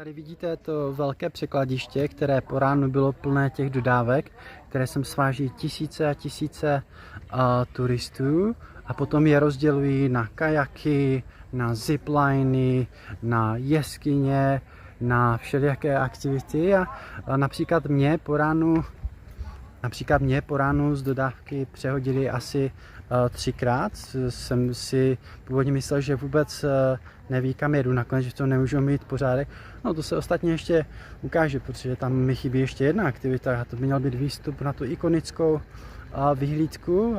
Tady vidíte to velké překladiště, které po ránu bylo plné těch dodávek, které sem sváží tisíce a tisíce turistů a potom je rozdělují na kajaky, na zipliny, na jeskyně, na všelijaké aktivity a například mě po ránu z dodávky přehodili asi 3krát. Jsem si původně myslel, že vůbec neví, kam jedu, nakonec, že to nemůžu mít pořádek. No to se ostatně ještě ukáže, protože tam mi chybí ještě jedna aktivita a to by měl být výstup na tu ikonickou vyhlídku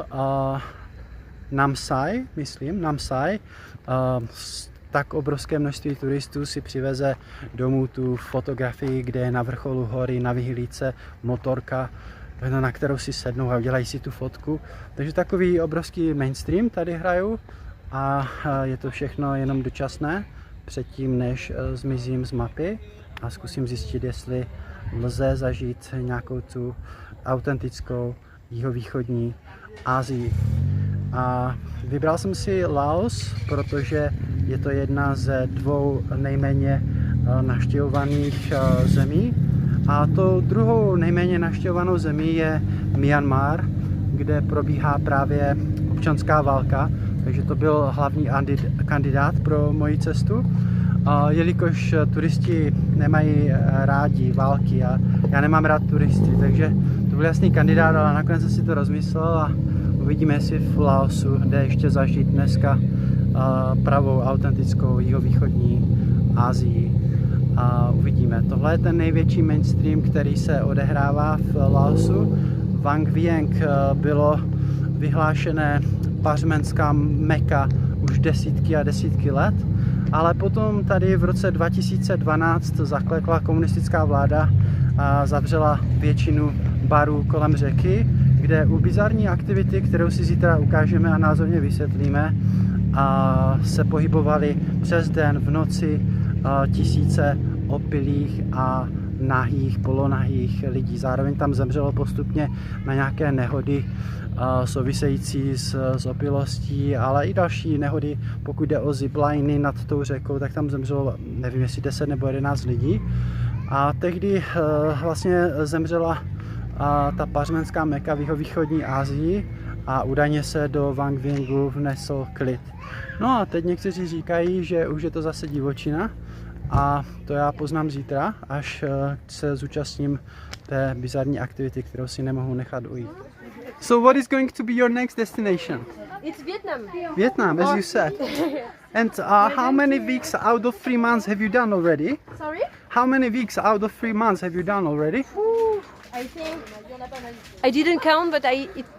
Namsai, myslím, Namsai. Tak obrovské množství turistů si přiveze domů tu fotografii, kde je na vrcholu hory, na vyhlídce motorka, na kterou si sednou a udělají si tu fotku. Takže takový obrovský mainstream tady hrajou a je to všechno jenom dočasné předtím, než zmizím z mapy a zkusím zjistit, jestli lze zažít nějakou tu autentickou jihovýchodní Asii. A vybral jsem si Laos, protože je to jedna ze 2 nejméně navštěvovaných zemí. A tou druhou nejméně navštěvovanou zemí je Myanmar, kde probíhá právě občanská válka, takže to byl hlavní kandidát pro moji cestu. Jelikož turisti nemají rádi války a já nemám rád turisty, takže to byl jasný kandidát, ale nakonec jsem si to rozmyslel a uvidíme, jestli v Laosu jde ještě zažít dneska pravou, autentickou jihovýchodní Asii. A uvidíme. Tohle je ten největší mainstream, který se odehrává v Laosu. Vang Vieng bylo vyhlášené pařmenská Meka už desítky a desítky let, ale potom tady v roce 2012 zaklekla komunistická vláda a zavřela většinu barů kolem řeky, kde u bizarní aktivity, kterou si zítra ukážeme a názorně vysvětlíme, a se pohybovali přes den, v noci tisíce opilých a nahých, polonahých lidí. Zároveň tam zemřelo postupně na nějaké nehody související s opilostí, ale i další nehody. Pokud jde o zipliny nad tou řekou, tak tam zemřelo, nevím jestli 10 nebo 11 lidí. A tehdy vlastně zemřela ta pařmenská Meka v jihovýchodní Asii a údajně se do Vang Viengu vnesl klid. No a teď někteří říkají, že už je to zase divočina a to já poznám zítra, až se zúčastním té bizarní aktivity, kterou si nemohu nechat ujít. So what is going to be your next destination? It's Vietnam. Vietnam, as you said. And how many weeks out of 3 months have you done already? Sorry? How many weeks out of 3 months have you done already? I think I didn't count, but it's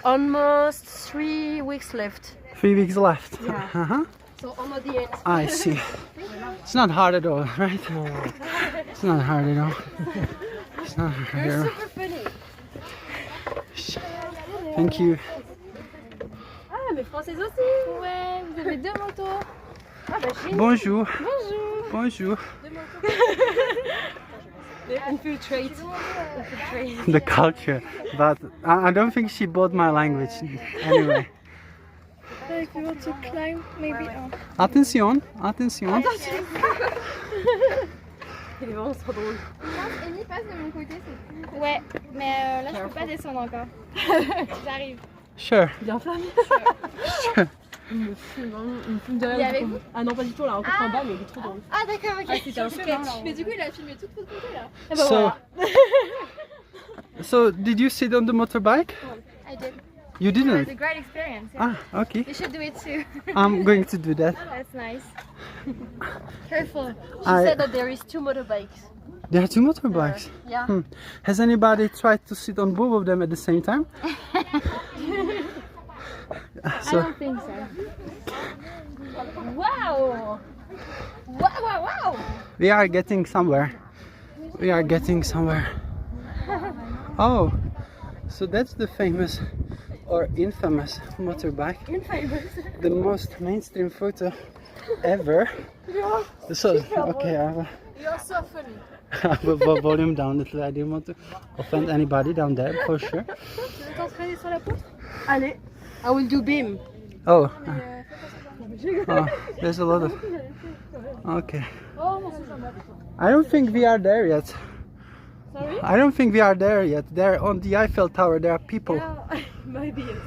almost 3 weeks left. 3 weeks left. Yeah. Uh-huh. So almost the end. I see. It's not hard at all, right? No. It's not hard at all. It's not hard at You're all. super funny. Thank you. Ah, mais française aussi. Ouais, vous avez 2 motos. Ah bah génial. Bonjour. Bonjour. Bonjour. 2 motos. Infiltrate. The culture, but I don't think she bought my language anyway. If you want to climb, maybe. Attention, attention. Il est vraiment trop drôle. Amy passe de mon côté, c'est Ouais, mais là je peux pas descendre encore. J'arrive. Sure. Bien fermé. Sure. Il me fume derrière. Il est avec vous? Ah non, pas du tout, là, encore en bas, mais il est trop drôle. Ah d'accord, ok. C'était un sketch. Mais du coup il a filmé toute votre côté là. Et bah So, voilà. so did you sit on the motorbike? I did. You It was didn't? a great experience. Yeah. Ah, okay. You should do it too. I'm going to do that. That's nice. Careful. She said that there is 2 motorbikes. There are 2 motorbikes. Yeah. Has anybody tried to sit on both of them at the same time? I don't think so. Wow! Wow, wow, wow! We are getting somewhere. We are getting somewhere. Oh, so that's the famous or infamous motorbike. Infamous. The most mainstream photo ever. So, okay, You're so funny. I have a volume down little. I didn't want to offend anybody down there, for sure. Tu veux t'entraîner sur la poutre? Allez. I will do beam. Oh, oh, there's a lot of. Okay. I don't think we are there yet. Sorry? I don't think we are there yet. There on the Eiffel Tower, there are people. Yeah, maybe yes.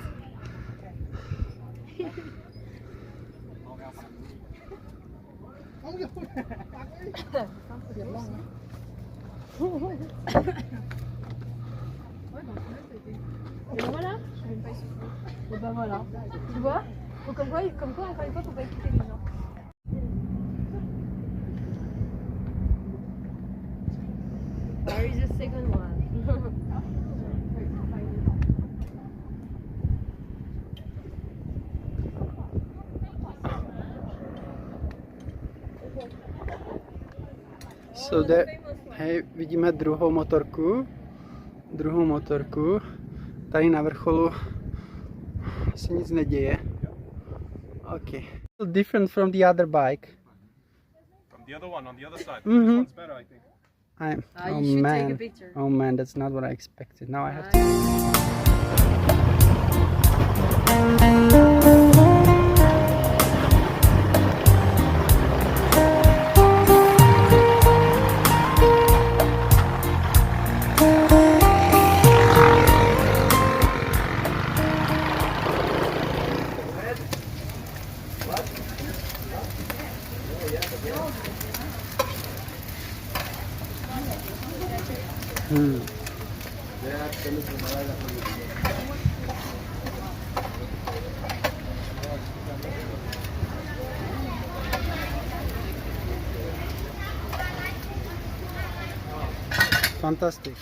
Et ben voilà. Et ben voilà. Tu vois? Donc comme quoi, encore une fois, faut pas écouter les gens. Where is the second one? So there, hej, vidíme druhou motorku, tady na vrcholu se nic neděje. Okay. Different from the other bike. From the other one on the other side. Mhm. This one's better, I think. Oh You should man, take a picture. oh man, that's not what I expected. Now I have to. Fantastic.